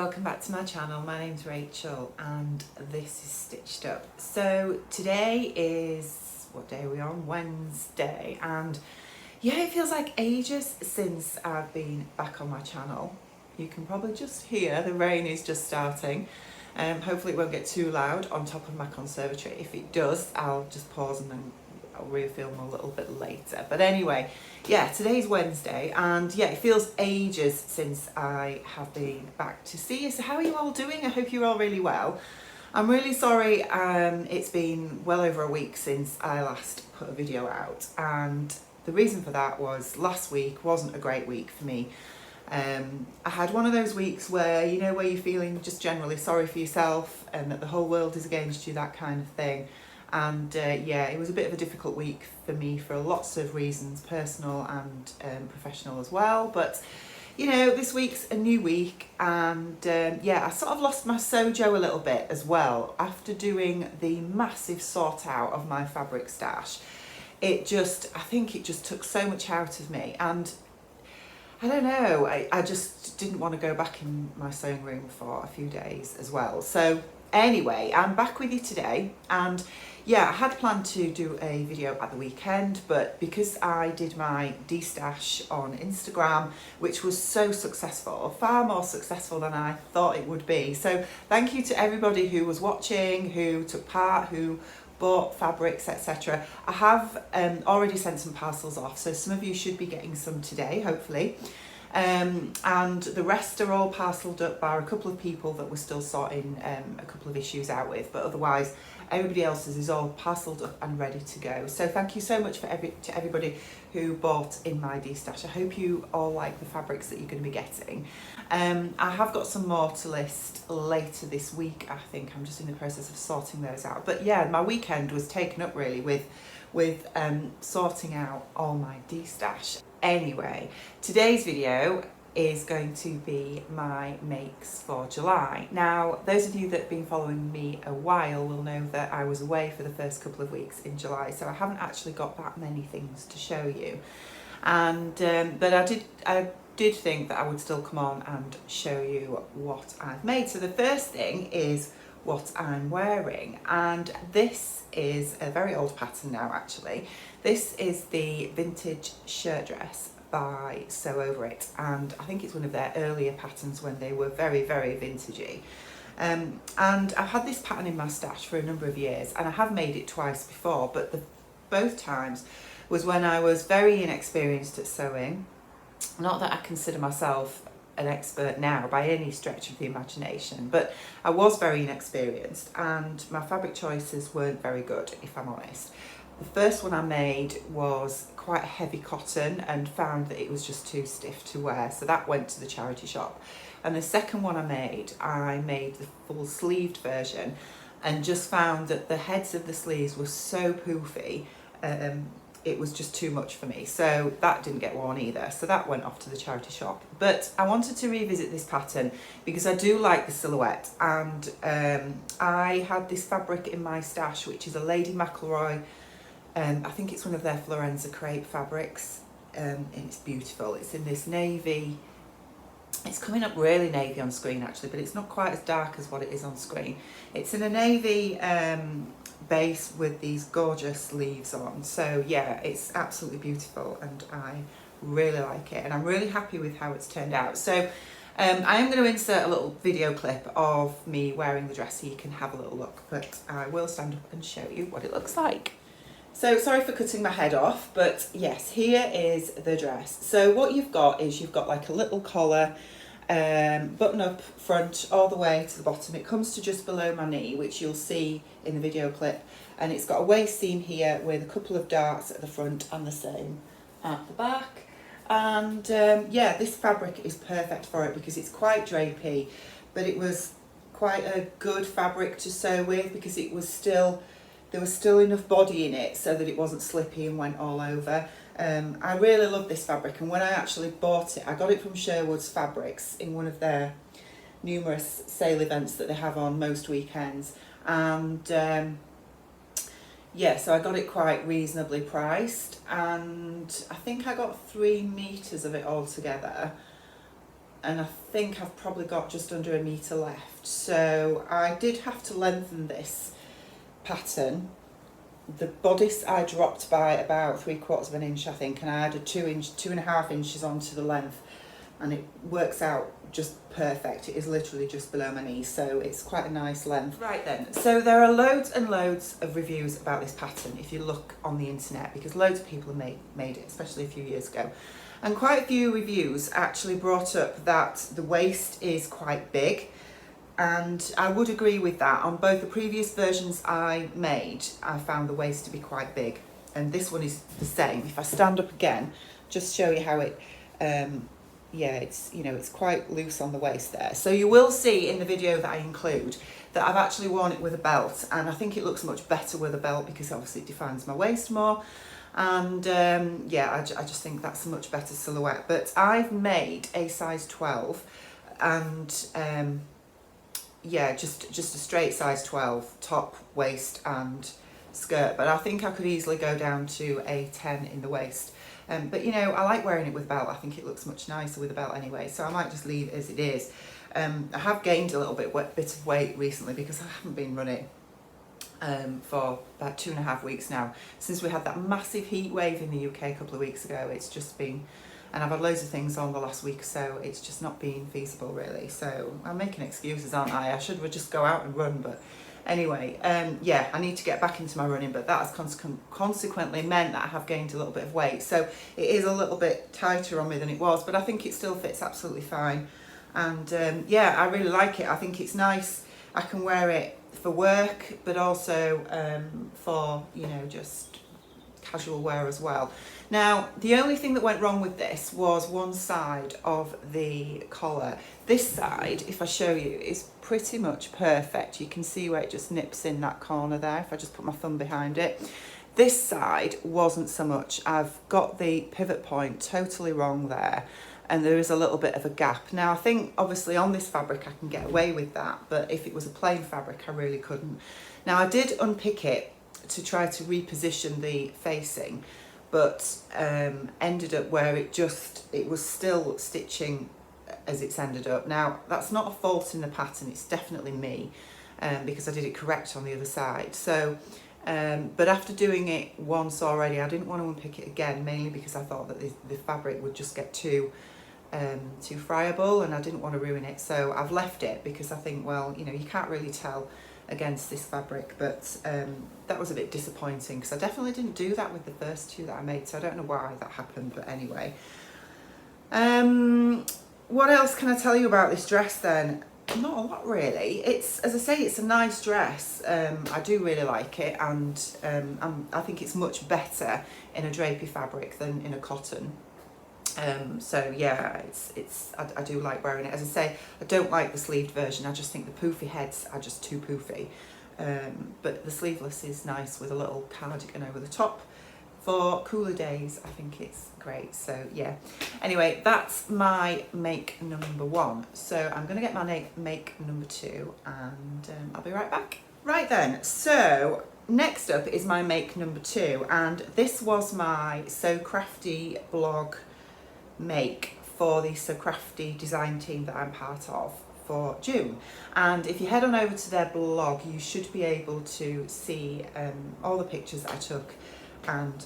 welcome back to my channel. My name's Rachel and this is Stitched Up. So today is, what day are we on? Wednesday, and yeah, it feels like ages since I've been back on my channel. You can probably just hear the rain is just starting. Hopefully it won't get too loud on top of my conservatory. If it does, I'll just pause and then I'll refilm a little bit later. But anyway, yeah, today's Wednesday and yeah, it feels ages since I have been back to see you. So how are you all doing? I hope you're all really well. I'm really sorry, it's been well over a week since I last put a video out, and the reason for that was last week wasn't a great week for me. I had one of those weeks where, you know, where you're feeling just generally sorry for yourself and that the whole world is against you, that kind of thing. And yeah, it was a bit of a difficult week for me for lots of reasons, personal and professional as well. But you know, this week's a new week, and yeah, I sort of lost my sojo a little bit as well after doing the massive sort out of my fabric stash. I think it just took so much out of me, and I don't know, I just didn't want to go back in my sewing room for a few days as well. So anyway, I'm back with you today, and yeah, I had planned to do a video at the weekend, but because I did my destash on Instagram, which was so successful, far more successful than I thought it would be. So thank you to everybody who was watching, who took part, who bought fabrics, etc. I have already sent some parcels off, so some of you should be getting some today, hopefully. And the rest are all parcelled up by a couple of people that we're still sorting a couple of issues out with, but otherwise everybody else's is all parcelled up and ready to go. So thank you so much to everybody who bought in my destash. I hope you all like the fabrics that you're going to be getting. I have got some more to list later this week. I think I'm just in the process of sorting those out. But yeah, my weekend was taken up really with sorting out all my destash. Anyway, today's video is going to be my makes for July. Now, those of you that have been following me a while will know that I was away for the first couple of weeks in July, so I haven't actually got that many things to show you. And but I did think that I would still come on and show you what I've made. So the first thing is what I'm wearing, and this is a very old pattern now actually. This is the vintage shirt dress by Sew Over It, and I think it's one of their earlier patterns when they were very, very vintagey. And I've had this pattern in my stash for a number of years, and I have made it twice before, but both times was when I was very inexperienced at sewing. Not that I consider myself an expert now by any stretch of the imagination, but I was very inexperienced and my fabric choices weren't very good, if I'm honest. The first one I made was quite heavy cotton and found that it was just too stiff to wear, so that went to the charity shop. And the second one I made the full sleeved version and just found that the heads of the sleeves were so poofy, it was just too much for me, so that didn't get worn either, so that went off to the charity shop. But I wanted to revisit this pattern because I do like the silhouette, and I had this fabric in my stash which is a Lady McElroy, I think it's one of their Florenza crepe fabrics, and it's beautiful. It's in this navy, it's coming up really navy on screen actually, but it's not quite as dark as what it is on screen. It's in a navy base with these gorgeous leaves on, so yeah, it's absolutely beautiful and I really like it, and I'm really happy with how it's turned out. So I am going to insert a little video clip of me wearing the dress so you can have a little look, but I will stand up and show you what it looks like. So sorry for cutting my head off, but yes, here is the dress. So what you've got is you've got like a little collar, button up front all the way to the bottom. It comes to just below my knee, which you'll see in the video clip, and it's got a waist seam here with a couple of darts at the front and the same at the back. And yeah, this fabric is perfect for it because it's quite drapey, but it was quite a good fabric to sew with because it was still, there was still enough body in it so that it wasn't slippy and went all over. I really love this fabric, and when I actually bought it, I got it from Sherwood's Fabrics in one of their numerous sale events that they have on most weekends, and yeah, so I got it quite reasonably priced, and I think I got 3 meters of it all together. and I think I've probably got just under a metre left. So I did have to lengthen this pattern. The bodice I dropped by about 3/4 of an inch, I think, and I added 2.5 inches onto the length, and it works out just perfect. It is literally just below my knees, so it's quite a nice length. Right then, so there are loads and loads of reviews about this pattern if you look on the internet, because loads of people have made it, especially a few years ago. And quite a few reviews actually brought up that the waist is quite big, and I would agree with that. On both the previous versions I made, I found the waist to be quite big, and this one is the same. If I stand up again, just show you how it, yeah, it's, you know, it's quite loose on the waist there. So you will see in the video that I include that I've actually worn it with a belt, and I think it looks much better with a belt because obviously it defines my waist more. And yeah, I just think that's a much better silhouette. But I've made a size 12, and yeah, just a straight size 12, top, waist and skirt. But I think I could easily go down to a 10 in the waist. But you know, I like wearing it with a belt. I think it looks much nicer with a belt anyway, so I might just leave it as it is. I have gained a little bit of weight recently because I haven't been running for about 2.5 weeks now. Since we had that massive heat wave in the UK a couple of weeks ago, it's just been, and I've had loads of things on the last week, so it's just not been feasible really. So I'm making excuses, aren't I? I should just go out and run, but anyway, yeah, I need to get back into my running, but that has consequently meant that I have gained a little bit of weight. So it is a little bit tighter on me than it was, but I think it still fits absolutely fine. And yeah, I really like it. I think it's nice. I can wear it for work, but also for, you know, just casual wear as well. Now, the only thing that went wrong with this was one side of the collar. This side, if I show you, is pretty much perfect. You can see where it just nips in that corner there, if I just put my thumb behind it. This side wasn't so much. I've got the pivot point totally wrong there, and there is a little bit of a gap. Now, I think obviously on this fabric I can get away with that, but if it was a plain fabric I really couldn't. Now, I did unpick it to try to reposition the facing, but ended up where it was still stitching as it's ended up. Now, that's not a fault in the pattern, it's definitely me, because I did it correct on the other side. So, but after doing it once already, I didn't want to unpick it again, mainly because I thought that the fabric would just get too friable, and I didn't want to ruin it. So I've left it because I think, well, you know, you can't really tell against this fabric, but that was a bit disappointing because I definitely didn't do that with the first two that I made, so I don't know why that happened, but anyway. What else can I tell you about this dress then? Not a lot really. It's, as I say, it's a nice dress. I do really like it, and I think it's much better in a drapey fabric than in a cotton. So yeah, I do like wearing it. As I say, I don't like the sleeved version. I just think the poofy heads are just too poofy. But the sleeveless is nice with a little cardigan over the top. For cooler days, I think it's great. So yeah, anyway, that's my make number 1. So I'm gonna get my make number 2, and I'll be right back. Right then, so next up is my make number 2, and this was my So Crafty blog make for the So Crafty design team that I'm part of for June. And if you head on over to their blog, you should be able to see all the pictures that I took, and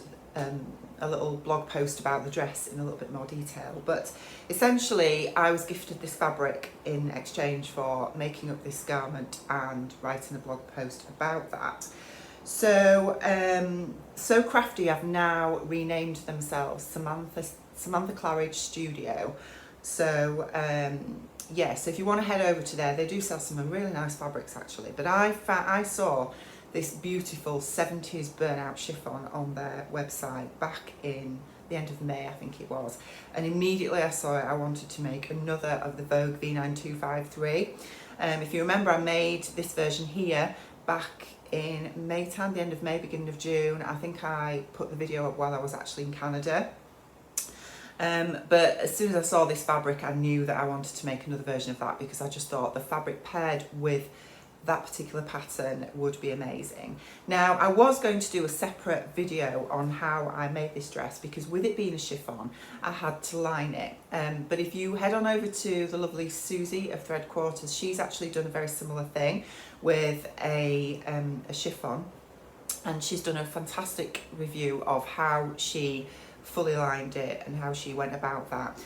a little blog post about the dress in a little bit more detail. But essentially, I was gifted this fabric in exchange for making up this garment and writing a blog post about that. So So Crafty have now renamed themselves Samantha Claridge Studio. So yeah, so if you want to head over to there, they do sell some really nice fabrics actually. But I saw this beautiful 70s burnout chiffon on their website back in the end of May, I think it was. And immediately I saw it, I wanted to make another of the Vogue V9253. If you remember, I made this version here back in May time, the end of May, beginning of June. I think I put the video up while I was actually in Canada. But as soon as I saw this fabric, I knew that I wanted to make another version of that, because I just thought the fabric paired with that particular pattern would be amazing. Now, I was going to do a separate video on how I made this dress, because with it being a chiffon, I had to line it. But if you head on over to the lovely Susie of Threadquarters, she's actually done a very similar thing with a chiffon, and she's done a fantastic review of how she fully lined it and how she went about that.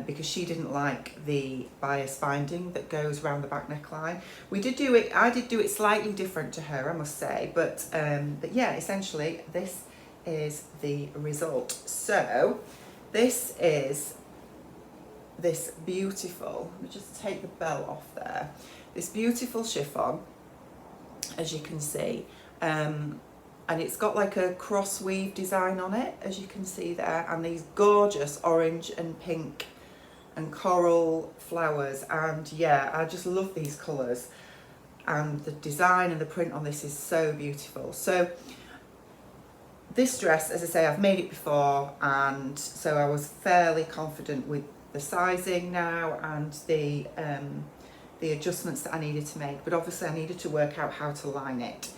Because she didn't like the bias binding that goes around the back neckline. I did do it slightly different to her, I must say, but yeah, essentially this is the result. So this is this beautiful, let me just take the belt off there, this beautiful chiffon, as you can see, and it's got like a cross weave design on it, as you can see there, and these gorgeous orange and pink and coral flowers. And yeah, I just love these colours, and the design and the print on this is so beautiful. So this dress, as I say, I've made it before, and so I was fairly confident with the sizing now and the adjustments that I needed to make, but obviously I needed to work out how to line it.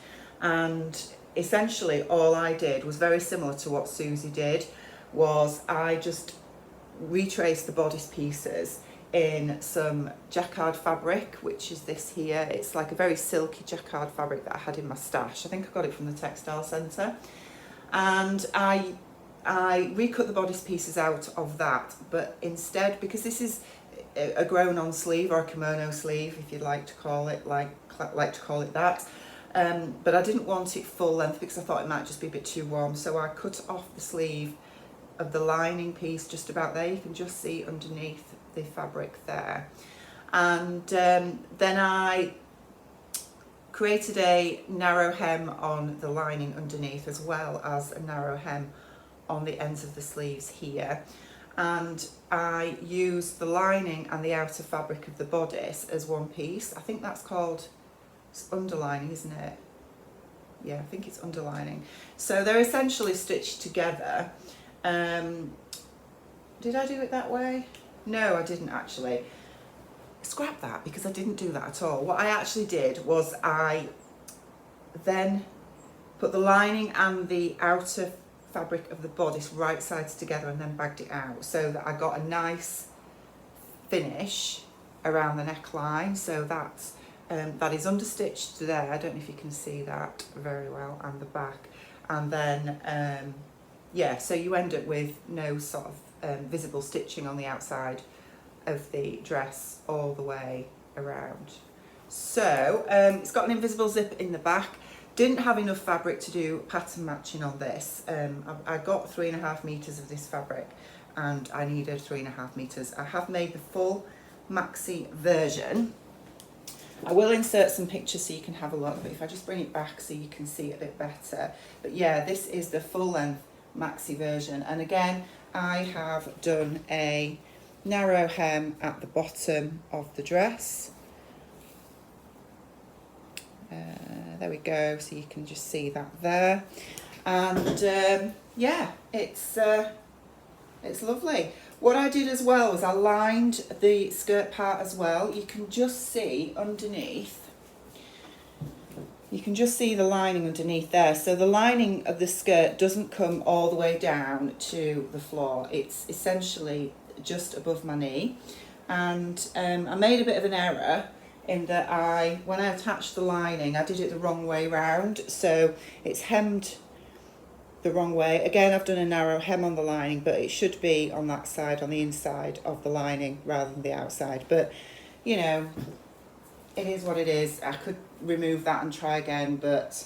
And essentially all I did was very similar to what Susie did, was I just retraced the bodice pieces in some jacquard fabric, which is this here. It's like a very silky jacquard fabric that I had in my stash. I think I got it from the textile centre. And I recut the bodice pieces out of that, but instead, because this is a grown on sleeve, or a kimono sleeve, if you'd like to call it that, but I didn't want it full length because I thought it might just be a bit too warm, so I cut off the sleeve of the lining piece just about there. You can just see underneath the fabric there. And then I created a narrow hem on the lining underneath, as well as a narrow hem on the ends of the sleeves here. And I used the lining and the outer fabric of the bodice as one piece. I think that's called underlining, isn't it? Yeah, I think it's underlining. So they're essentially stitched together. Did I do it that way? No, I didn't actually. Scrap that, because I didn't do that at all. What I actually did was I then put the lining and the outer fabric of the bodice right sides together and then bagged it out, so that I got a nice finish around the neckline. So that's that is understitched there. I don't know if you can see that very well, and the back. And then yeah, so you end up with no sort of visible stitching on the outside of the dress all the way around. So it's got an invisible zip in the back. Didn't have enough fabric to do pattern matching on this. I got 3.5 meters of this fabric, and I needed 3.5 meters. I have made the full maxi version. I will insert some pictures so you can have a look, but if I just bring it back so you can see it a bit better. But yeah, this is the full length maxi version, and again I have done a narrow hem at the bottom of the dress. There we go, so you can just see that there. And yeah, it's lovely. What I did as well was I lined the skirt part as well. You can just see underneath, you can just see the lining underneath there. So the lining of the skirt doesn't come all the way down to the floor. It's essentially just above my knee. And I made a bit of an error in that when I attached the lining, I did it the wrong way round. So it's hemmed the wrong way. Again, I've done a narrow hem on the lining, but it should be on that side, on the inside of the lining rather than the outside. But, you know, it is what it is. I could remove that and try again, but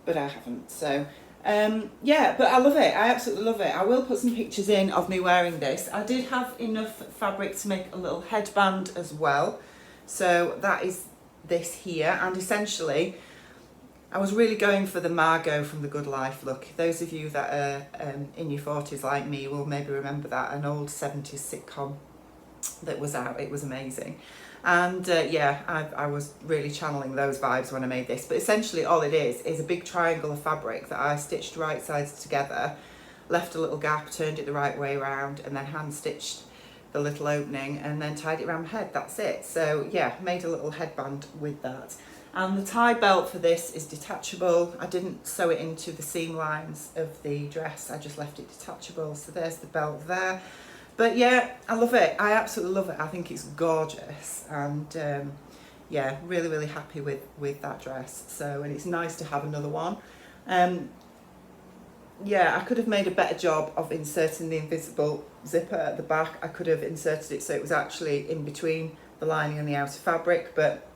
I haven't. So yeah, but I love it. I absolutely love it. I will put some pictures in of me wearing this. I did have enough fabric to make a little headband as well. So that is this here, and essentially I was really going for the Margot from The Good Life look. Those of you that are in your 40s like me will maybe remember that, an old 70s sitcom that was out. It was amazing. And yeah, I was really channeling those vibes when I made this. But essentially all it is a big triangle of fabric that I stitched right sides together, left a little gap, turned it the right way around, and then hand stitched the little opening, and then tied it around my head. That's it. So yeah, made a little headband with that. And the tie belt for this is detachable. I didn't sew it into the seam lines of the dress, I just left it detachable. So there's the belt there. But yeah, I love it. I absolutely love it. I think it's gorgeous, and yeah, really, really happy with that dress. So, and it's nice to have another one. Yeah, I could have made a better job of inserting the invisible zipper at the back. I could have inserted it so it was actually in between the lining and the outer fabric, but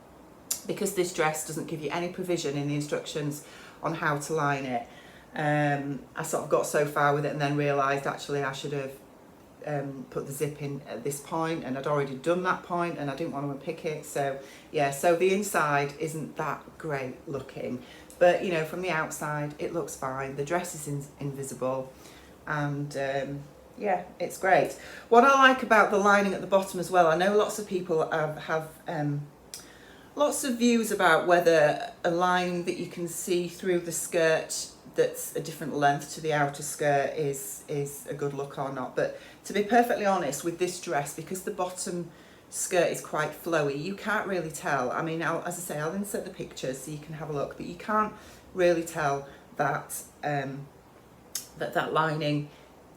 because this dress doesn't give you any provision in the instructions on how to line it, I sort of got so far with it and then realised actually I should have put the zip in at this point, and I'd already done that point and I didn't want to unpick it. So yeah, so the inside isn't that great looking, but you know, from the outside it looks fine. The dress is invisible, and yeah, it's great. What I like about the lining at the bottom as well, I know lots of people have lots of views about whether a lining that you can see through the skirt that's a different length to the outer skirt is a good look or not. But to be perfectly honest with this dress, because the bottom skirt is quite flowy, you can't really tell. I mean, as I say, I'll insert the pictures so you can have a look, but you can't really tell that that lining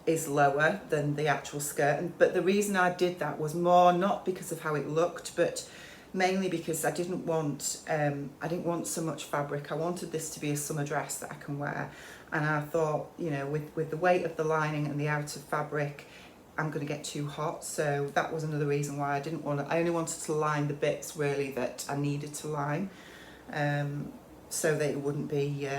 is lower than the actual skirt. But the reason I did that was more not because of how it looked, but mainly because I didn't want so much fabric. I wanted this to be a summer dress that I can wear, and I thought, you know, with the weight of the lining and the outer fabric, I'm going to get too hot. So that was another reason why I only wanted to line the bits really that I needed to line, so that it wouldn't be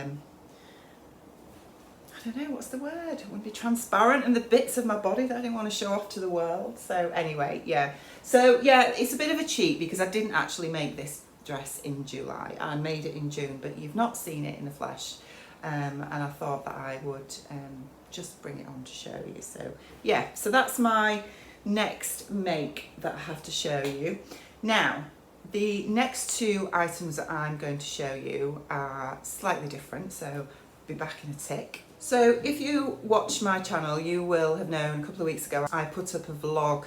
I don't know, what's the word? It wouldn't be transparent, and the bits of my body that I didn't want to show off to the world. So anyway, yeah. So yeah, it's a bit of a cheat because I didn't actually make this dress in July. I made it in June, but you've not seen it in the flesh. And I thought that I would just bring it on to show you. So yeah, so that's my next make that I have to show you. Now, the next two items that I'm going to show you are slightly different, so I'll be back in a tick. So if you watch my channel, you will have known a couple of weeks ago I put up a vlog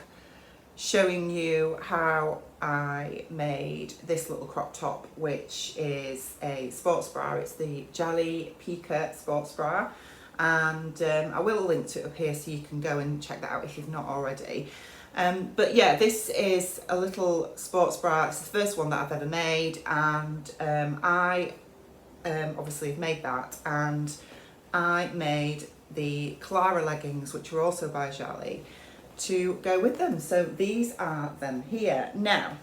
showing you how I made this little crop top, which is a sports bra. It's the Jolly Pika sports bra, and I will link to it up here so you can go and check that out if you've not already. But yeah, this is a little sports bra. It's the first one that I've ever made, and I obviously have made that, and I made the Clara leggings, which are also by Jolly, to go with them. So these are them here. Now,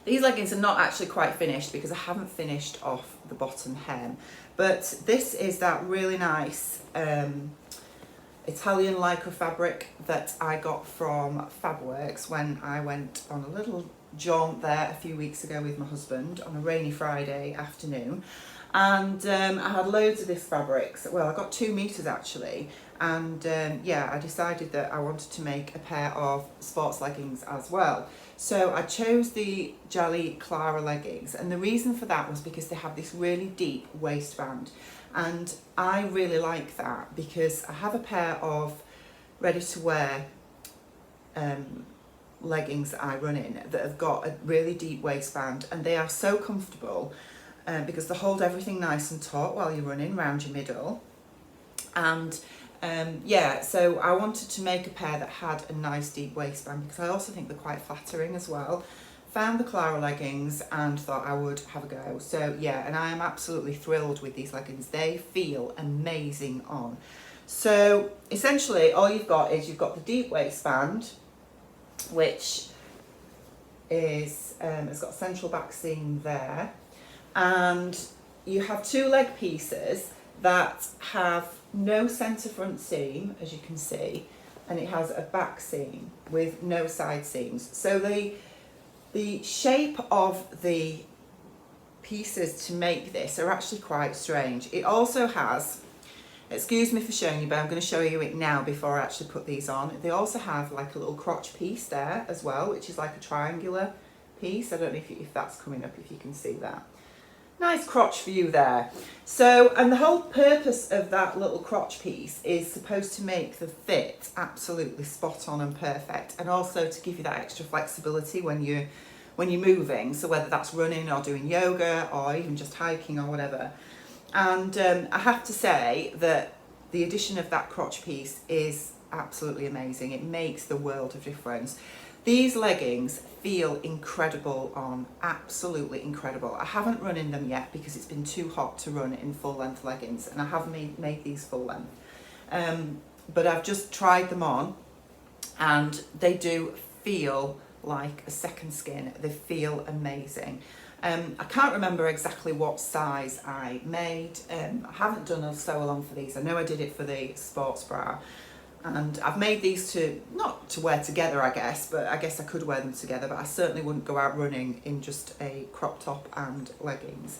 these leggings are not actually quite finished because I haven't finished off the bottom hem, but this is that really nice Italian lycra fabric that I got from Fabworks when I went on a little jaunt there a few weeks ago with my husband on a rainy Friday afternoon. And I had loads of this fabric. So, well, I got 2 meters actually, and yeah, I decided that I wanted to make a pair of sports leggings as well. So I chose the Jolly Clara leggings, and the reason for that was because they have this really deep waistband, and I really like that because I have a pair of ready-to-wear leggings that I run in that have got a really deep waistband, and they are so comfortable. Because they hold everything nice and taut while you're running around your middle. And yeah, so I wanted to make a pair that had a nice deep waistband because I also think they're quite flattering as well. Found the Clara leggings and thought I would have a go. So yeah, and I am absolutely thrilled with these leggings. They feel amazing on. So essentially all you've got is you've got the deep waistband, which is, it's got a central back seam there. And you have 2 leg pieces that have no centre front seam, as you can see, and it has a back seam with no side seams. So the shape of the pieces to make this are actually quite strange. It also has, excuse me for showing you, but I'm going to show you it now before I actually put these on. They also have like a little crotch piece there as well, which is like a triangular piece. I don't know if that's coming up, if you can see that. nice crotch view there. So, and the whole purpose of that little crotch piece is supposed to make the fit absolutely spot on and perfect, and also to give you that extra flexibility when you're moving. So whether that's running or doing yoga or even just hiking or whatever. And I have to say that the addition of that crotch piece is absolutely amazing. It makes the world of difference. These leggings feel incredible on, absolutely incredible. I haven't run in them yet because it's been too hot to run in full length leggings, and I have made these full length. But I've just tried them on and they do feel like a second skin. They feel amazing. I can't remember exactly what size I made. I haven't done a sew along for these. I know I did it for the sports bra. And I've made these not to wear together, I guess, but I guess I could wear them together, but I certainly wouldn't go out running in just a crop top and leggings.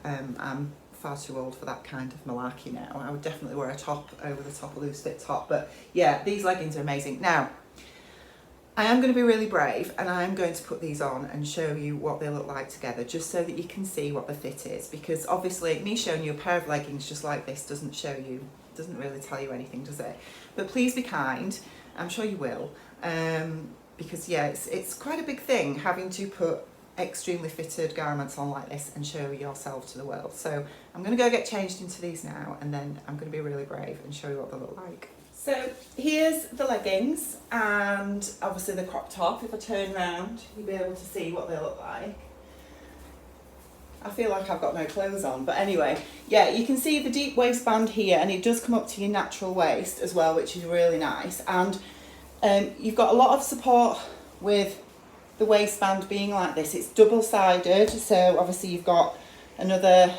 I'm far too old for that kind of malarkey now. I would definitely wear a top over the top, a loose fit top, but yeah, these leggings are amazing. Now, I am going to be really brave and I'm going to put these on and show you what they look like together, just so that you can see what the fit is, because obviously me showing you a pair of leggings just like this doesn't really tell you anything, does it? But please be kind, I'm sure you will, because yeah, it's quite a big thing having to put extremely fitted garments on like this and show yourself to the world. So I'm going to go get changed into these now, and then I'm going to be really brave and show you what they look like. So here's the leggings and obviously the crop top. If I turn around, you'll be able to see what they look like. I feel like I've got no clothes on, but anyway, yeah, you can see the deep waistband here, and it does come up to your natural waist as well, which is really nice. And you've got a lot of support with the waistband being like this. It's double-sided, so obviously you've got another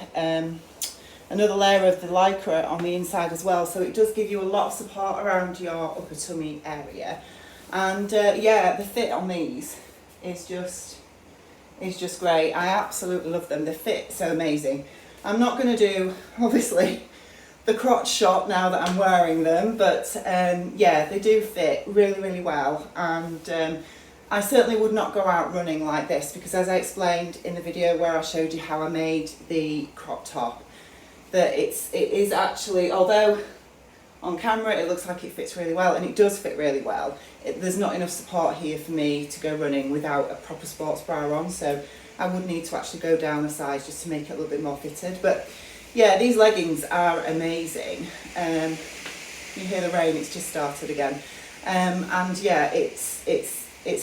layer of the lycra on the inside as well, so it does give you a lot of support around your upper tummy area. And yeah, the fit on these is just great. I absolutely love them. They fit so amazing. I'm not going to do, obviously, the crotch shot now that I'm wearing them, but yeah, they do fit really, really well. And I certainly would not go out running like this, because as I explained in the video where I showed you how I made the crop top, that it is actually, although on camera it looks like it fits really well, and it does fit really well, there's not enough support here for me to go running without a proper sports bra on, so I would need to actually go down a size just to make it a little bit more fitted. But yeah, these leggings are amazing. You hear the rain, it's just started again. And yeah, it's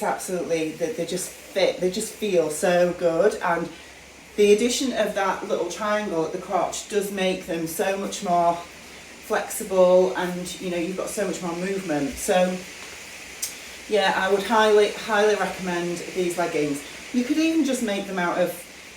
absolutely, they just fit, they just feel so good. And the addition of that little triangle at the crotch does make them so much more flexible, and you know, you've got so much more movement. So yeah, I would highly recommend these leggings. You could even just make them out of,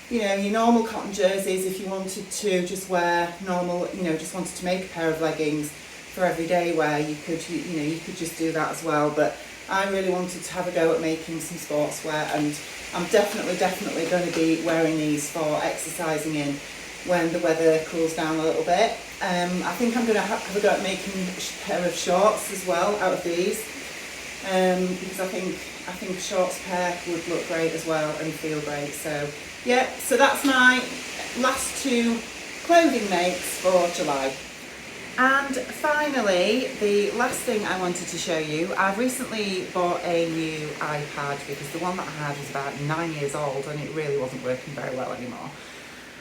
you know, your normal cotton jerseys if you wanted to just wear normal, you know, just wanted to make a pair of leggings for everyday wear. You could just do that as well. But I really wanted to have a go at making some sportswear, and I'm definitely going to be wearing these for exercising in when the weather cools down a little bit. I think I'm going to have a go at making a pair of shorts as well out of these, because I think a shorts pair would look great as well and feel great. So yeah, so that's my last two clothing makes for July. And finally, the last thing I wanted to show you, I've recently bought a new iPad because the one that I had was about 9 years old and it really wasn't working very well anymore.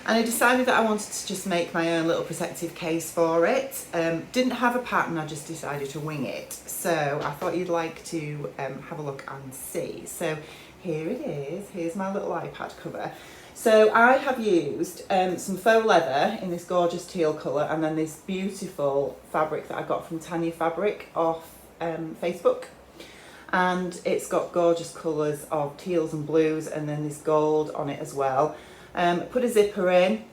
And I decided that I wanted to just make my own little protective case for it. Didn't have a pattern, I just decided to wing it. So I thought you'd like to have a look and see. So here it is, here's my little iPad cover. So I have used some faux leather in this gorgeous teal colour, and then this beautiful fabric that I got from Tanya Fabric off Facebook. And it's got gorgeous colours of teals and blues, and then this gold on it as well. Put a zipper in.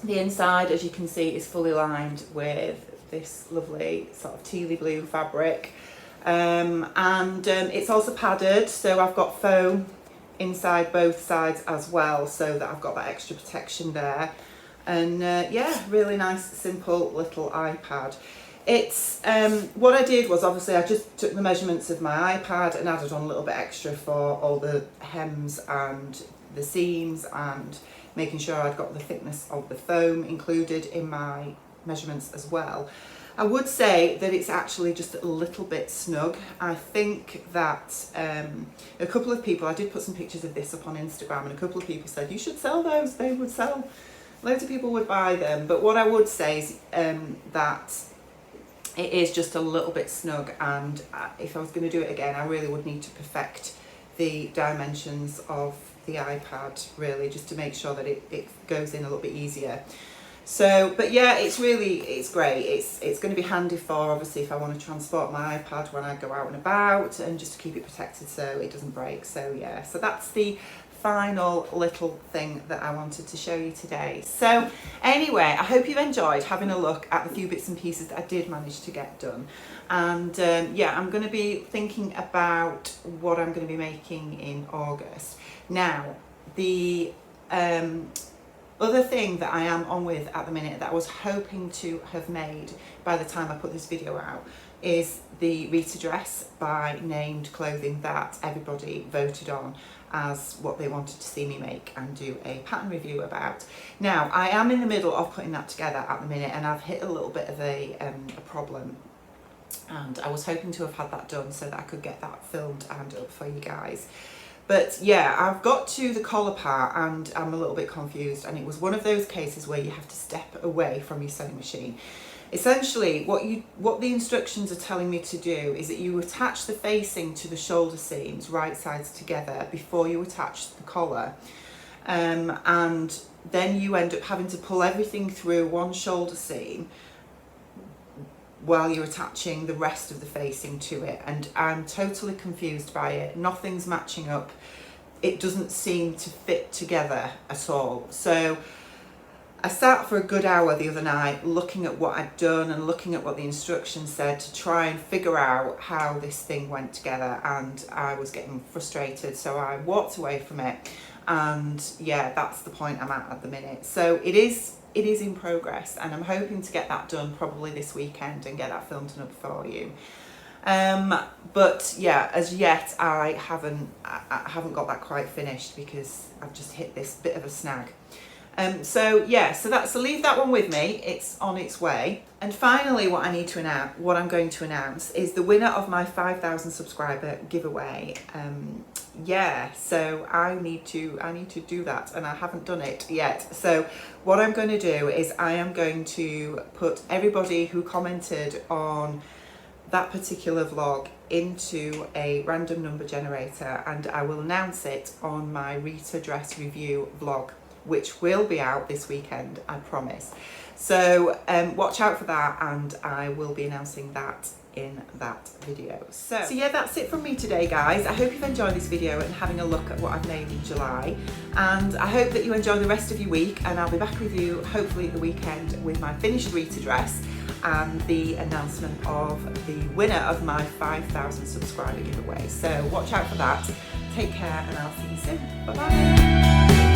The inside, as you can see, is fully lined with this lovely sort of tealy blue fabric. And it's also padded, so I've got foam inside both sides as well, so that I've got that extra protection there. And yeah, really nice, simple little iPad. It's what I did was, obviously I just took the measurements of my iPad and added on a little bit extra for all the hems and the seams and making sure I'd got the thickness of the foam included in my measurements as well. I would say that it's actually just a little bit snug. I think that a couple of people, I did put some pictures of this up on Instagram, and a couple of people said, you should sell those, they would sell. Loads of people would buy them, but what I would say is that it is just a little bit snug, and if I was going to do it again, I really would need to perfect the dimensions of the iPad, really, just to make sure that it goes in a little bit easier. So, but yeah, it's great. It's going to be handy for, obviously, if I want to transport my iPad when I go out and about, and just to keep it protected so it doesn't break. So yeah, so that's the final little thing that I wanted to show you today. So anyway, I hope you've enjoyed having a look at the few bits and pieces that I did manage to get done. And yeah, I'm going to be thinking about what I'm going to be making in August. Now, the other thing that I am on with at the minute that I was hoping to have made by the time I put this video out is the Rita dress by Named Clothing that everybody voted on as what they wanted to see me make and do a pattern review about. Now, I am in the middle of putting that together at the minute, and I've hit a little bit of a problem, and I was hoping to have had that done so that I could get that filmed and up for you guys. But yeah, I've got to the collar part and I'm a little bit confused, and it was one of those cases where you have to step away from your sewing machine. Essentially, what the instructions are telling me to do is that you attach the facing to the shoulder seams, right sides together, before you attach the collar. And then you end up having to pull everything through one shoulder seam while you're attaching the rest of the facing to it, and I'm totally confused by it. Nothing's matching up. It doesn't seem to fit together at all. So I sat for a good hour the other night looking at what I'd done and looking at what the instructions said to try and figure out how this thing went together, and I was getting frustrated, so I walked away from it. And yeah, that's the point I'm at the minute. So it is in progress, and I'm hoping to get that done probably this weekend and get that filmed and up for you. But yeah, as yet I haven't got that quite finished because I've just hit this bit of a snag. So yeah, so leave that one with me. It's on its way. And finally, what I'm going to announce is the winner of my 5,000 subscriber giveaway. Yeah, so I need to do that, and I haven't done it yet. So what I'm going to do is I am going to put everybody who commented on that particular vlog into a random number generator, and I will announce it on my Rita dress review vlog, which will be out this weekend, I promise. So watch out for that, and I will be announcing that in that video. So yeah, that's it from me today, guys. I hope you've enjoyed this video and having a look at what I've made in July, and I hope that you enjoy the rest of your week, and I'll be back with you hopefully at the weekend with my finished Rita dress and the announcement of the winner of my 5,000 subscriber giveaway. So watch out for that. Take care, and I'll see you soon. Bye bye.